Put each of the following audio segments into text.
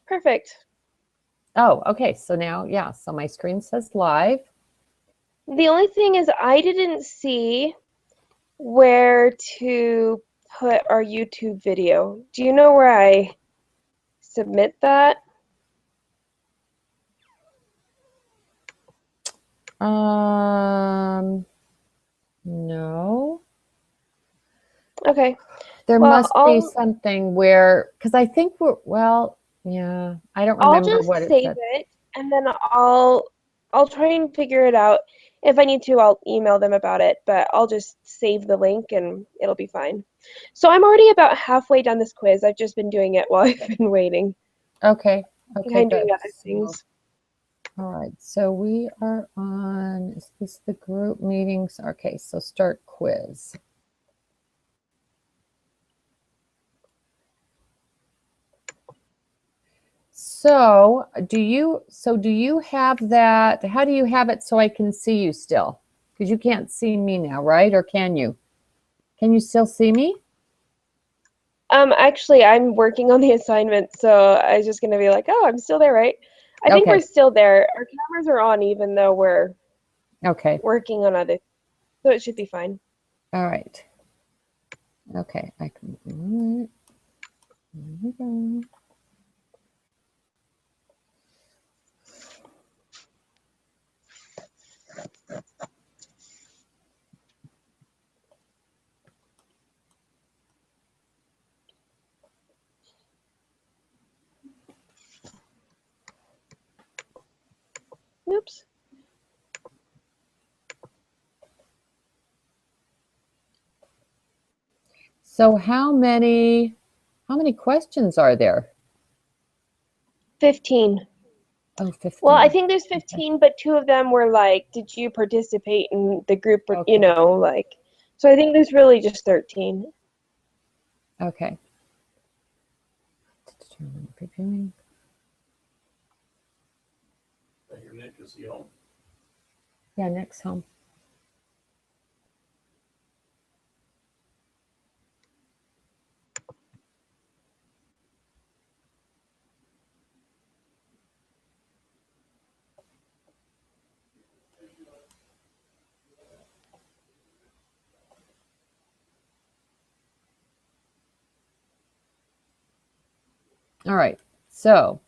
Perfect. Oh, okay. So now, yeah, so my screen says live. The only thing is I didn't see where to put our YouTube video. Do you know where I submit that? No. Okay. There Well, must be something where, because I think well, yeah, I don't I'll remember just what it save said. it and then I'll try and figure it out. If I need to, I'll email them about it, but I'll just save the link and it'll be fine. So I'm already about halfway done this quiz. I've just been doing it while I've been waiting Okay, okay, behind doing good. other So, things. all right, so we are on, is this the group meetings? Okay, so start quiz. So do you have that? How do you have it so I can see you still? Because you can't see me now, right? Or can you? Can you still see me? Actually, I'm working on the assignment, so I was just gonna be like, oh, I'm still there, right? I think we're Okay, still there. Our cameras are on even though we're okay, working on other, so it should be fine. all right. Okay, I can. All right. There we go. Oops. So how many questions are there? 15. Oh, Well, I 15. think there's Okay. 15, but two of them were like, did you participate in the group, or, Okay. like, so I think there's really just 13. Okay. Determine previewing. Your Nick, is he home? Yeah, next home. All right. So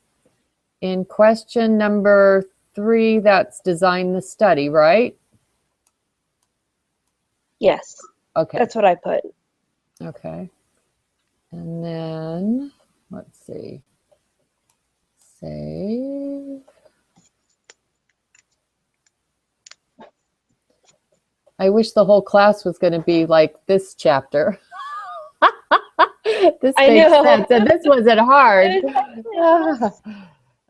in question number 3, that's design the study, right? Yes, Okay. that's what I put. Okay. And then let's see. Save. I wish the whole class was going to be like this chapter. This I makes know. sense. And this wasn't hard. It was actually less.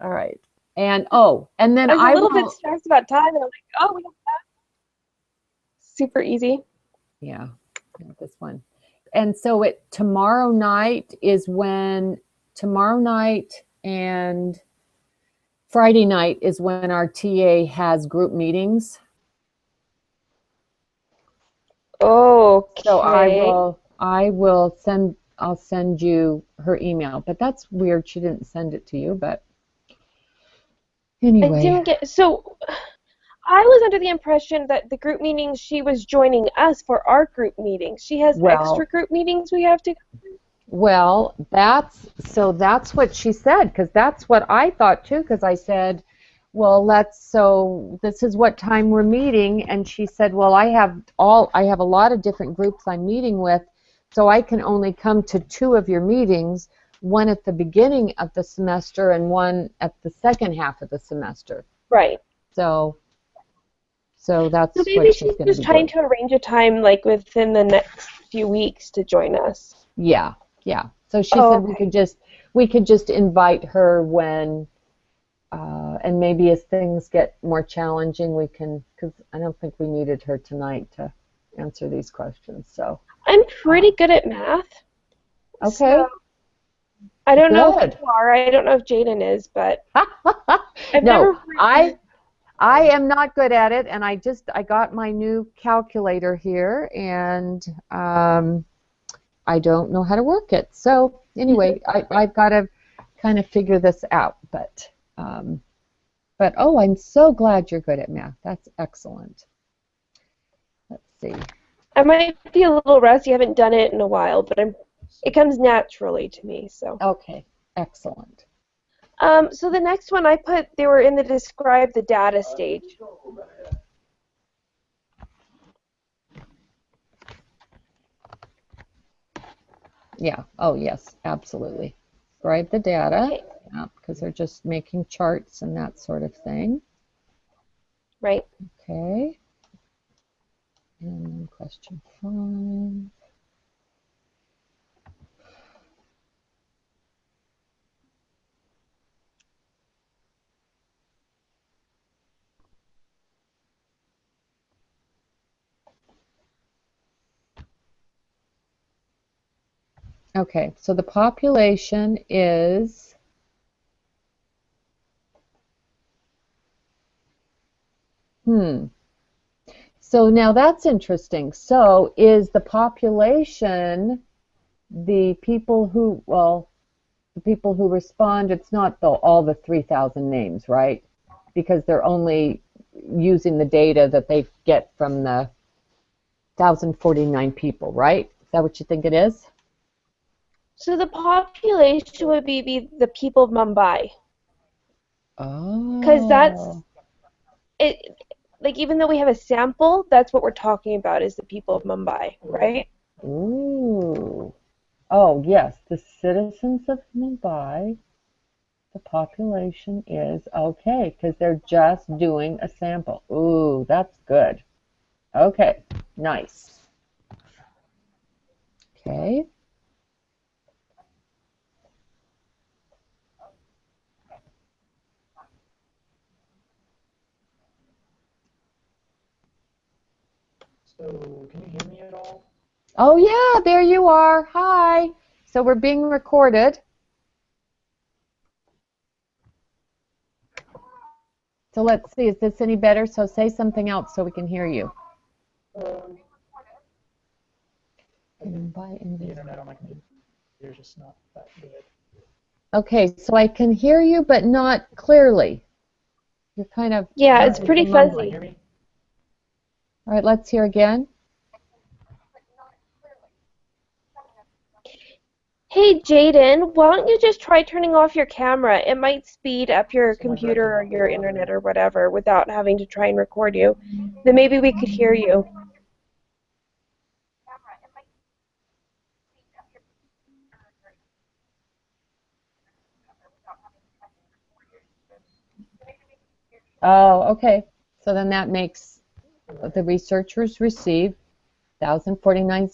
All right. And then I was a I little bit will, stressed about time, and I'm like, oh, we got super easy. yeah, this one. And so tomorrow night and Friday night is when our TA has group meetings. So Okay. I'll send you her email, but that's weird. She didn't send it to you, but I anyway, didn't get, so I was under the impression that the group meetings she was joining us for our group meetings. She has extra well, group meetings we have to. that's what she said, because that's what I thought too, because I said, well, so this is what time we're meeting, and she said, well, I have a lot of different groups I'm meeting with, so I can only come to 2 of your meetings, one at the beginning of the semester and one at the second half of the semester. Right. So So that's maybe what she's she's going to just be trying doing. to arrange a time like within the next few weeks to join us. Yeah, yeah. So she Oh, said okay. we could just invite her when and maybe as things get more challenging, we can, because I don't think we needed her tonight to answer these questions. So, I'm uh, pretty good at math, so okay, I don't know if you good. are. I don't know if Jaden is, but I've No, never really. I am not good at it, and I got my new calculator here, and I don't know how to work it. So anyway, I've got to kind of figure this out. But oh, I'm so glad you're good at math. That's excellent. Let's see. I might be a little rusty. I haven't done it in a while, but it comes naturally to me. So. Okay, excellent. So the next one I put, they were in the describe the data stage. Yeah. Oh, yes, absolutely. Describe the data. Okay. Yeah, because they're just making charts and that sort of thing. Right. Okay. And then question 5. Okay, so the population is So now that's interesting. So is the population the people who, well, the people who respond, it's not all the 3,000 names, right? Because they're only using the data that they get from the 1,049 people, right? Is that what you think it is? So the population would be the people of Mumbai. Because that's Oh. it. Like, even though we have a sample, that's what we're talking about is the people of Mumbai, right? Ooh. Oh, yes, the citizens of Mumbai, the population is okay, because they're just doing a sample. Ooh, that's good. Okay, nice. Okay. So, can you hear me at all? Oh, yeah, there you are. Hi. So we're being recorded. So let's see, is this any better? So say something else so we can hear you. The internet on my computer is just not that good. Okay, so I can hear you, but not clearly. You're kind of... Yeah, it's pretty Can you fuzzy. hear me? All right, let's hear again. Hey, Jaden, why don't you just try turning off your camera? It might speed up your computer or your internet or whatever without having to try and record you. Then maybe we could hear you. Oh, okay. So then that makes the researchers receive 1,049.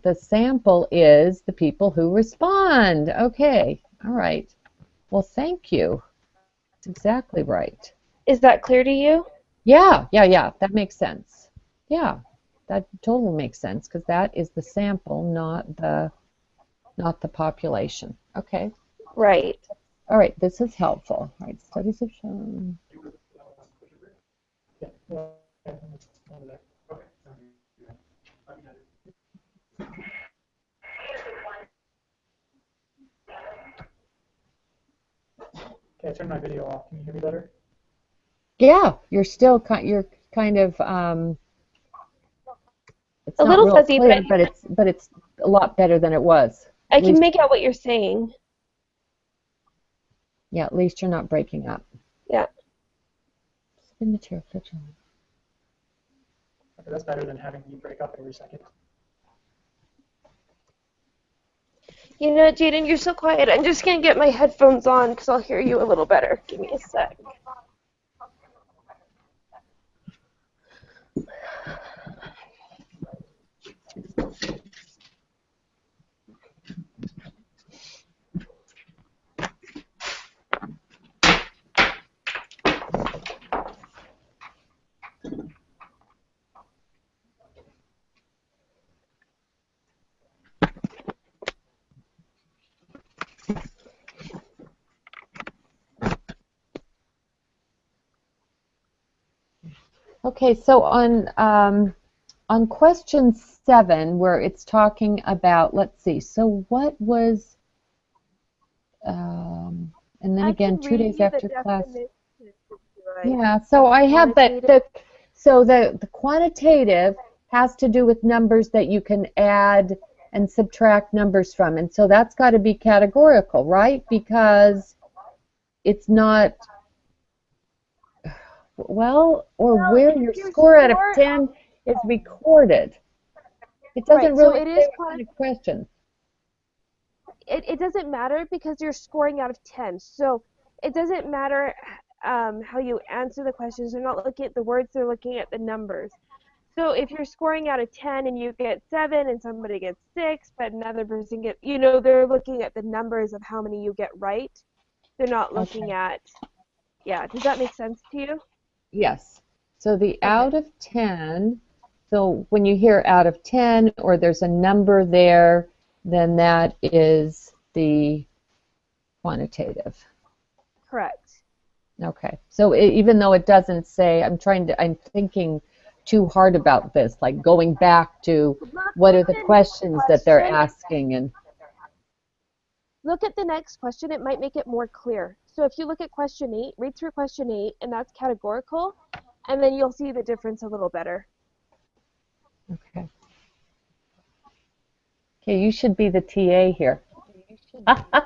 The sample is the people who respond. Okay. All right. Well, thank you. That's exactly right. Is that clear to you? Yeah. That makes sense. Yeah, that totally makes sense because that is the sample, not the population. Okay. Right. All right. This is helpful. All right. Studies have shown. Yeah. Well, over there. Okay, I turned my video off. Can you hear me better? Yeah, you're still you're kind of it's A not little real fuzzy, clear, but but it's a lot better than it was. I At can least, make out what you're saying. yeah, at least you're not breaking up. Yeah. Spin material picture. Okay, that's better than having me break up every second. You know, Jaden, you're so quiet. I'm just going to get my headphones on because I'll hear you a little better. Give me a sec. Okay, so on question 7, where it's talking about, let's see, so what was And then I again, can 2 read days you the after class. definition if you like. Yeah, so I have Quantitative. the quantitative has to do with numbers that you can add and subtract numbers from. And so that's got to be categorical, right? Because it's not, well, or Well, where if your your score out of score- 10 is recorded. It doesn't Right, so really it say is what kind of question. it doesn't matter because you're scoring out of 10. So it doesn't matter how you answer the questions. They're not looking at the words, they're looking at the numbers. So if you're scoring out of 10 and you get 7 and somebody gets 6, but another person gets, they're looking at the numbers of how many you get right. They're not looking at, yeah, does that make sense to you? Yes. So the out of 10, so when you hear out of 10 or there's a number there, then that is the quantitative. Correct. Okay. So even though it doesn't say, I'm thinking too hard about this, like going back to what are the questions that they're asking and Look at the next question. It might make it more clear. So if you look at question 8, read through question 8, and that's categorical, and then you'll see the difference a little better. okay. Okay, you should be the TA here. I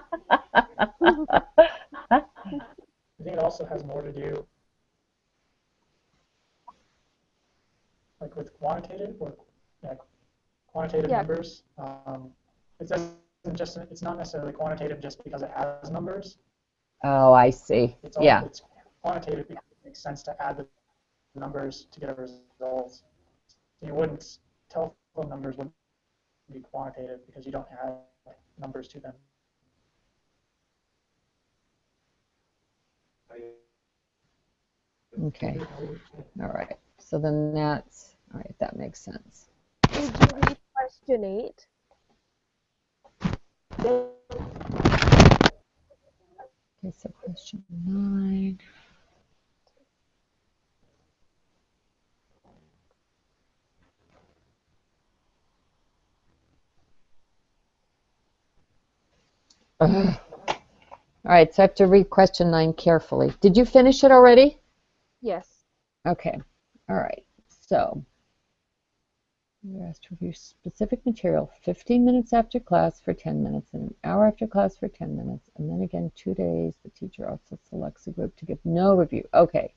think it also has more to do like with quantitative or quantitative Yeah. numbers. It doesn't just it's not necessarily quantitative just because it has numbers. Oh, I see. It's Yeah. it's quantitative because it makes sense to add the numbers to get a result. You wouldn't telephone numbers wouldn't be quantitative because you don't add numbers to them. Okay. All right. So then that's, all right, that makes sense. Did you read question 8? Okay, so question 9. Ugh. All right, so I have to read question 9 carefully. Did you finish it already? Yes. Okay. All right. So you're asked to review specific material 15 minutes after class for 10 minutes and an hour after class for 10 minutes. And then again, 2 days, the teacher also selects a group to give no review. Okay.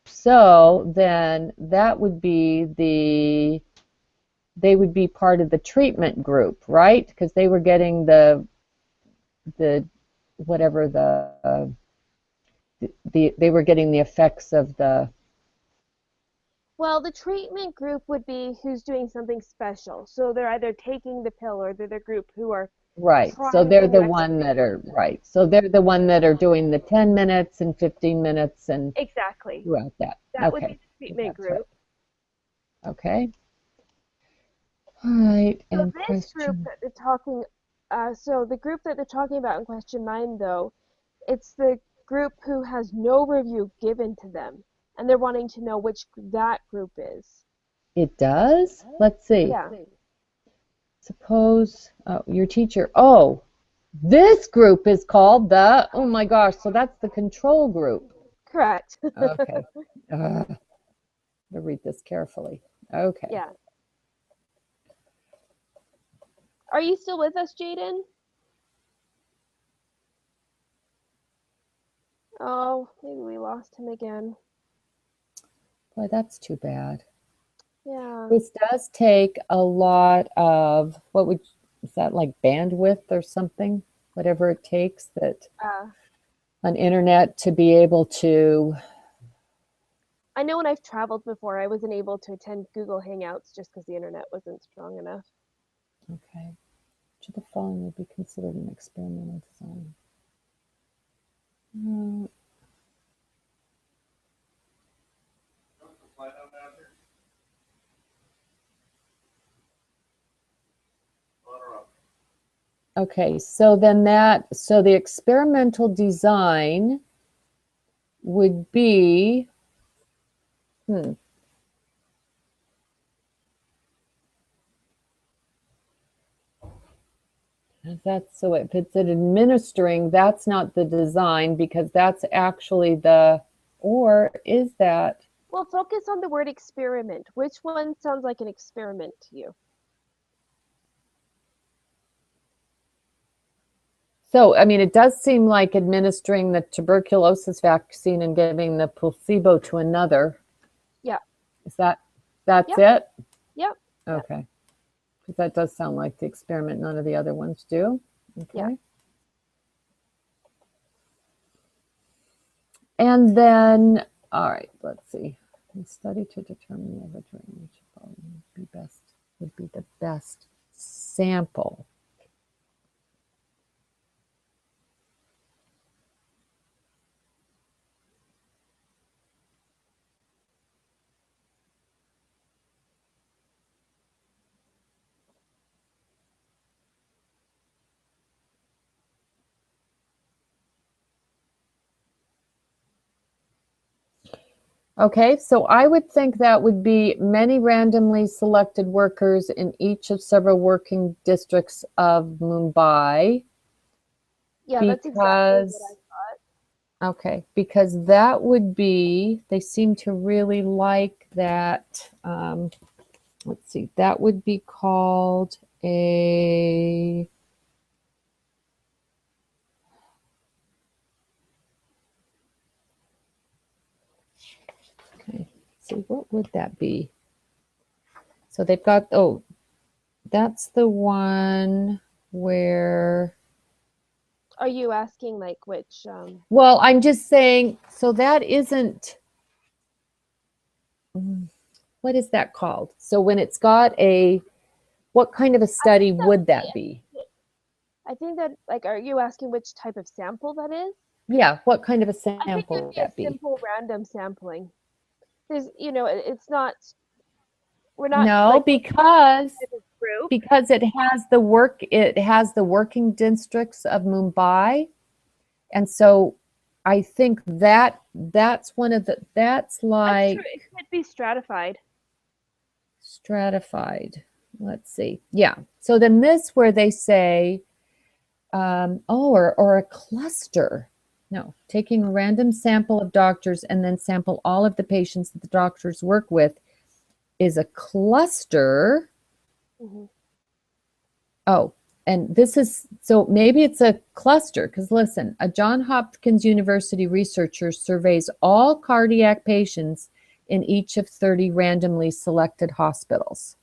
So then that would be they would be part of the treatment group, right? Because they were getting the whatever they were getting the effects of the. Well, the treatment group would be who's doing something special. So they're either taking the pill or they're the group who are Right. So trying they're the the next one thing. that are right. So they're the one that are doing the 10 minutes and 15 minutes and Exactly. throughout that. That would Okay. be the treatment That's right. group. Okay. All right. So And this group question. that they're talking, so the group that they're talking about in question 9, though, it's the group who has no review given to them, and they're wanting to know which that group is. It does? Let's see. Yeah. Suppose your teacher. Oh, this group is called the. Oh my gosh. So that's the control group. Correct. Okay. To read this carefully. Okay. Yeah. Are you still with us, Jaden? Oh, maybe we lost him again. Boy, that's too bad. Yeah. This does take a lot of is that like bandwidth or something? Whatever it takes that on internet to be able to. I know when I've traveled before, I wasn't able to attend Google Hangouts just because the internet wasn't strong enough. Okay. Which of the following would be considered an experimental design? Okay, so then so the experimental design would be, That's so if it's an administering, that's not the design because that's actually the, or is that? Well, focus on the word experiment. Which one sounds like an experiment to you? So, I mean, it does seem like administering the tuberculosis vaccine and giving the placebo to another. Yeah. Is that's Yep. it? Yep. Okay. Because that does sound like the experiment none of the other ones do. Okay. Yeah. And then, all right, let's see. The study to determine whether drainage would be the best sample. Okay, so I would think that would be many randomly selected workers in each of several working districts of Mumbai. Yeah, that's exactly Because, what I thought. okay, because that would be, they seem to really like that. Let's see, that would be called a, okay, let's see, what would that be? So they've got, oh, that's the one where, Are you asking like which? well, I'm just saying, so that isn't, what is that called? So when it's got a, what kind of a study that would would that be- be? I think that like, are you asking which type of sample that is? Yeah, what kind of a I think sample it'd would be a that be? simple random sampling. There's, it's not. We're not No, like because type of group. it has the working districts of Mumbai. And so I think that's one of the, that's That's like true. It could be stratified. stratified. Let's see. Yeah. So then this where they say, or a cluster. No, taking a random sample of doctors and then sample all of the patients that the doctors work with is a cluster. Hmm. Oh, and this is, so maybe it's a cluster, because listen, a Johns Hopkins University researcher surveys all cardiac patients in each of 30 randomly selected hospitals.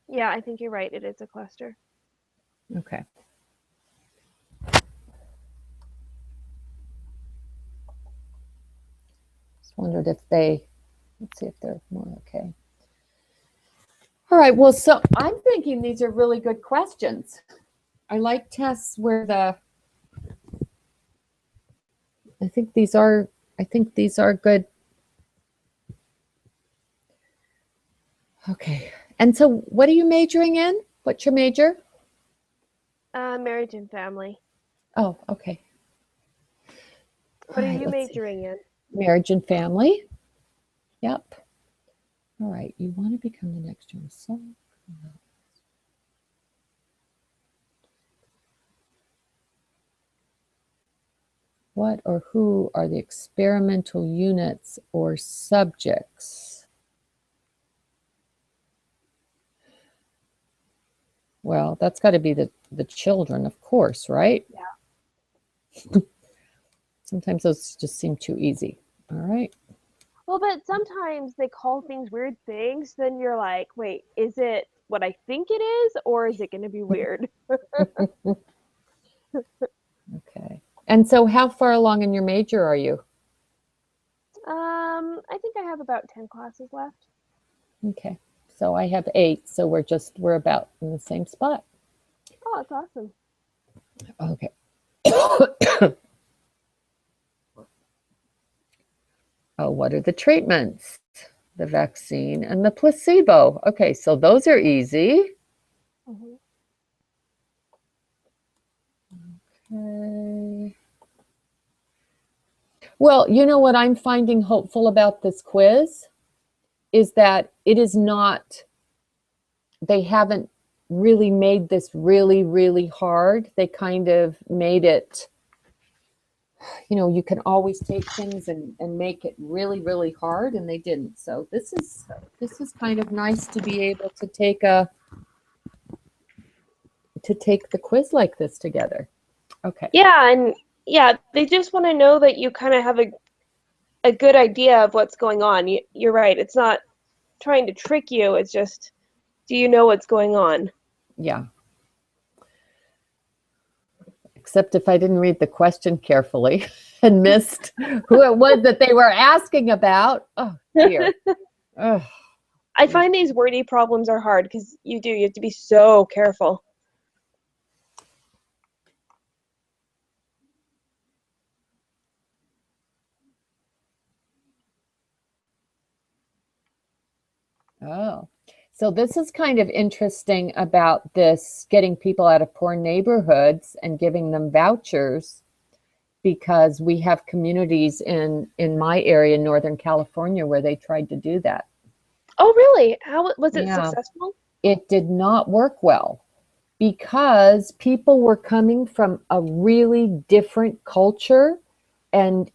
Yeah, I think you're right. It is a cluster. Okay. Just wondered if they, let's see if they're more okay. All right, well, so I'm thinking these are really good questions. I like tests where I think these are good. Okay. And so what are you majoring in? What's your major? Marriage and family. Oh, okay. What All are right, you let's see. majoring in? Marriage and family. Yep. All right, you want to become the next Jonas Salk. What or who are the experimental units or subjects? Well, that's got to be the children, of course, right? Yeah. Sometimes those just seem too easy. All right. Well, but sometimes they call things weird things. Then you're like, wait, is it what I think it is, or is it going to be weird? Okay. And so how far along in your major are you? I think I have about 10 classes left. Okay. So I have 8, so we're about in the same spot. Oh, that's awesome. Okay. Oh, what are the treatments? The vaccine and the placebo. Okay, so those are easy. Hmm. Okay. Well, you know what I'm finding hopeful about this quiz is that it is not, they haven't really made this really, really hard. They kind of made it, you know, you can always take things and make it really, really hard, and they didn't. So this is kind of nice to be able to take the quiz like this together. Okay. Yeah, and yeah, they just want to know that you kind of have a good idea of what's going on. You're right. It's not trying to trick you. It's just, do you know what's going on? Yeah. Except if I didn't read the question carefully and missed who it was that they were asking about. Oh, dear. Ugh. I find these wordy problems are hard because you have to be so careful. Oh, so this is kind of interesting about this getting people out of poor neighborhoods and giving them vouchers, because we have communities in my area, Northern California, where they tried to do that. Oh, really? How was it Yeah. successful? It did not work well because people were coming from a really different culture, and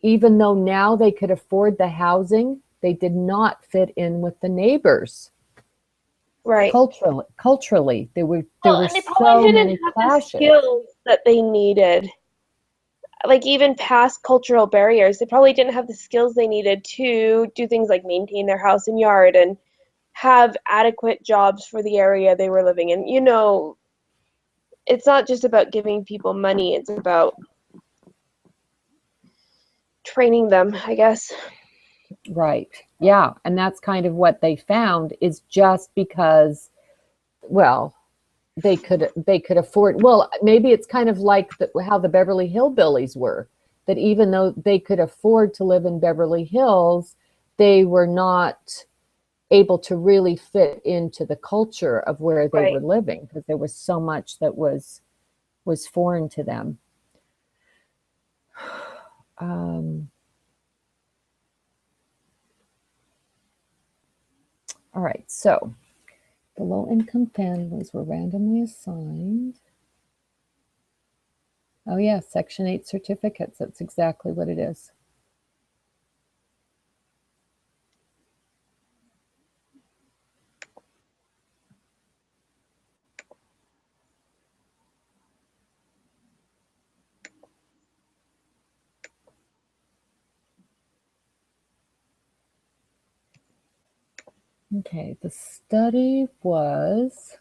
even though now they could afford the housing, they did not fit in with the neighbors. Right. Culturally, there were And they probably so didn't many have the clashes. skills that they needed. Like even past cultural barriers, they probably didn't have the skills they needed to do things like maintain their house and yard and have adequate jobs for the area they were living in. You know, it's not just about giving people money, it's about training them, I guess. Right. Yeah, and that's kind of what they found, is just because, well, they could afford, well, maybe it's kind of like how the Beverly Hillbillies were, that even though they could afford to live in Beverly Hills, they were not able to really fit into the culture of where they Right. were living, because there was so much that was foreign to them. All right, so the low-income families were randomly assigned. Oh yeah, Section 8 certificates, that's exactly what it is. Okay, the study was,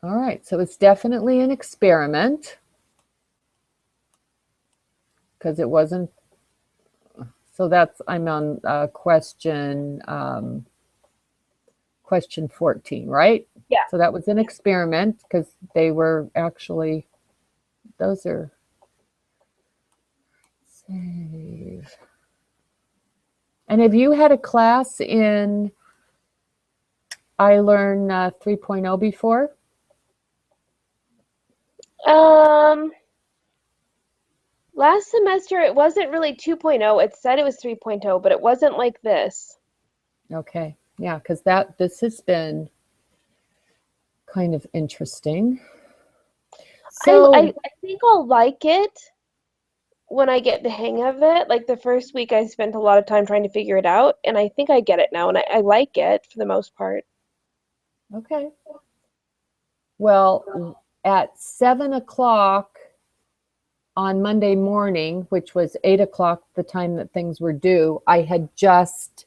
all right, so it's definitely an experiment, because it wasn't, so that's, I'm on question 14, right? Yeah. So that was an experiment, because they were actually, those are, save. And have you had a class in iLearn 3.0 before? Last semester it wasn't really 2.0. It said it was 3.0, but it wasn't like this. Okay, yeah, because this has been kind of interesting. So I think I'll like it when I get the hang of it. Like the first week I spent a lot of time trying to figure it out, and I think I get it now, and I like it for the most part. okay. Well, at 7 o'clock on Monday morning, which was 8 o'clock, the time that things were due, I had just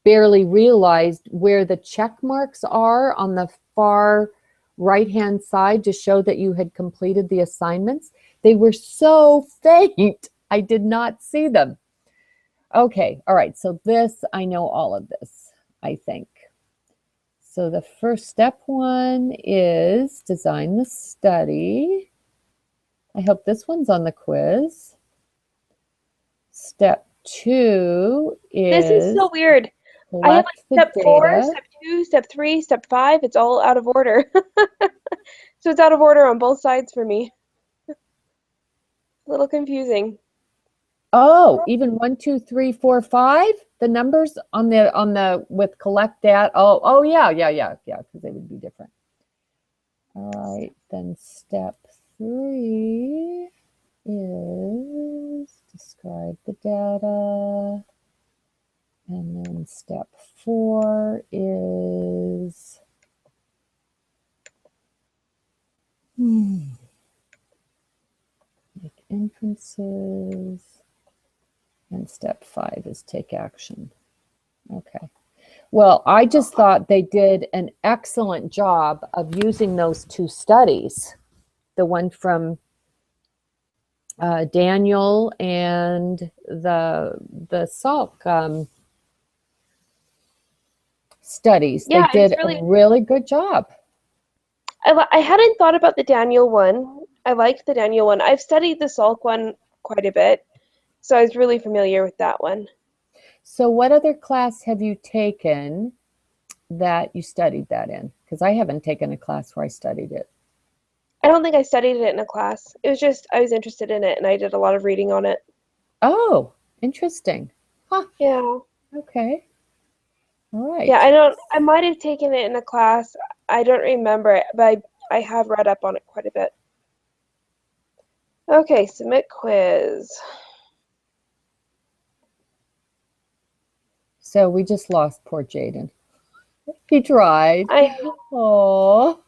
barely realized where the check marks are on the far right-hand side to show that you had completed the assignments. They were so faint, I did not see them. Okay, all right, so this, I know all of this, I think. So the first step one is design the study. I hope this one's on the quiz. Step 2 This is so is weird. I have collect like the step 4, data. step 2, step 3, step 5. It's all out of order. So it's out of order on both sides for me. A little confusing. Oh, even 1, 2, 3, 4, 5. The numbers on the with collect data. Oh yeah, because they would be different. All right, then step 3 is describe the data, and then step 4 is make inferences. And step 5 is take action. Okay. Well, I just thought they did an excellent job of using those 2 studies. The one from Daniel and the Salk studies. Yeah, They it's did really. a really good job. I hadn't thought about the Daniel one. I liked the Daniel one. I've studied the Salk one quite a bit, so I was really familiar with that one. So what other class have you taken that you studied that in? Because I haven't taken a class where I studied it. I don't think I studied it in a class. It was just I was interested in it and I did a lot of reading on it. Oh, interesting. Huh. Yeah. Okay. All right. Yeah, I might have taken it in a class. I don't remember it, but I have read up on it quite a bit. Okay, submit quiz. So we just lost poor Jaden. He tried. I Oh,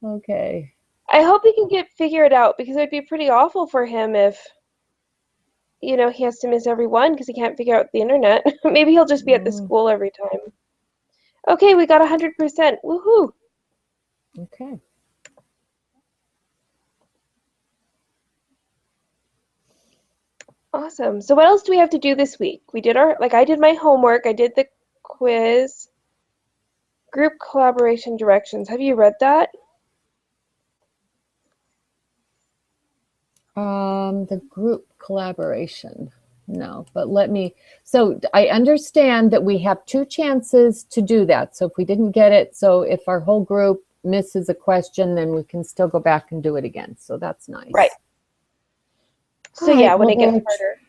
okay. I hope he can get figured out because it would be pretty awful for him if, he has to miss every one because he can't figure out the internet. Maybe he'll just be at the school every time. Okay, we got 100%. Woohoo! Okay. Awesome. So what else do we have to do this week? I did my homework, I did the quiz, group collaboration directions. Have you read that? The group collaboration. No, but so I understand that we have 2 chances to do that. So if we didn't get it, so if our whole group misses a question, then we can still go back and do it again. So that's nice. Right. So All yeah, right, when well, it gets then harder.